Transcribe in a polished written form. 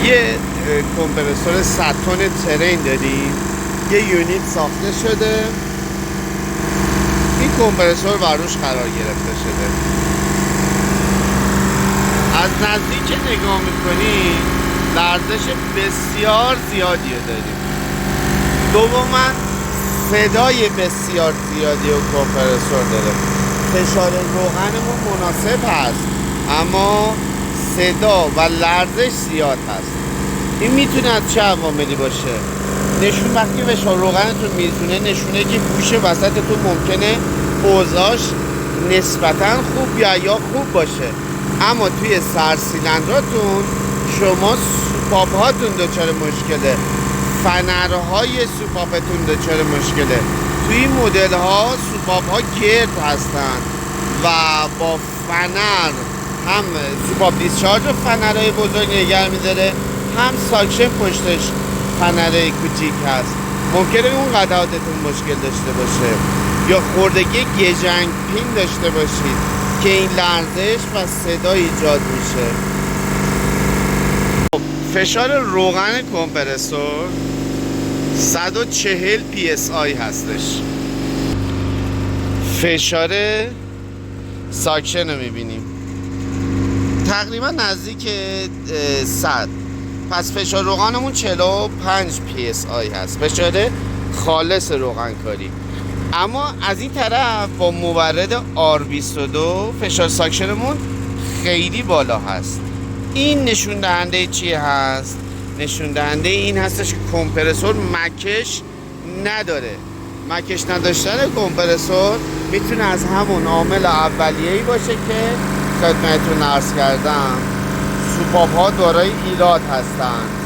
یه کمپرسور 100 تن ترین داریم، یه یونیت ساخته شده، این کمپرسور بروش قرار گرفته شده. از نزدیک نگاه میکنی لرزش بسیار زیادی داریم. دوما صدای بسیار زیادی و کمپرسور داره. فشار روغنمون مناسب هست اما صدا و لرزش زیاد هست. این میتونه از چه عواملی باشه؟ نشون وقتی فشار روغنتون میزونه نشونه که گوش وسطتون ممکنه اوضاعش نسبتا خوب یا خوب باشه، اما توی سرسیلندراتون شما سوپاپ هاتون دچار مشکله، فنرهای سوپاپتون دچار مشکله. توی این مدل ها سوپاپ ها گرد هستن و با فنر هم سوپاپ دیسچارج و فنرهای بزرگ نگه میداره، هم ساکشن پشتش فنرهای کوچیک هست. ممکنه اون قطعاتتون مشکل داشته باشه یا خوردگی گژنگ پین داشته باشید که این لرزش و صدا ایجاد میشه. فشار روغن کمپرسور 140 PSI هستش. فشار ساکشن رو میبینیم تقریبا نزدیک 100. پس فشار روغنمون 45 PSI هست، فشار خالص روغن کاری. اما از این طرف با مورد R22 فشار ساکشنمون خیلی بالا هست. این نشون دهنده چی هست؟ نشون دهنده این هستش که کمپرسور مکش نداره. مکش نداشتن کمپرسور میتونه از همون عامل اولیه‌ای باشه که خدمتتون عرض کردم، سوپاپ ها دارای ایراد هستن.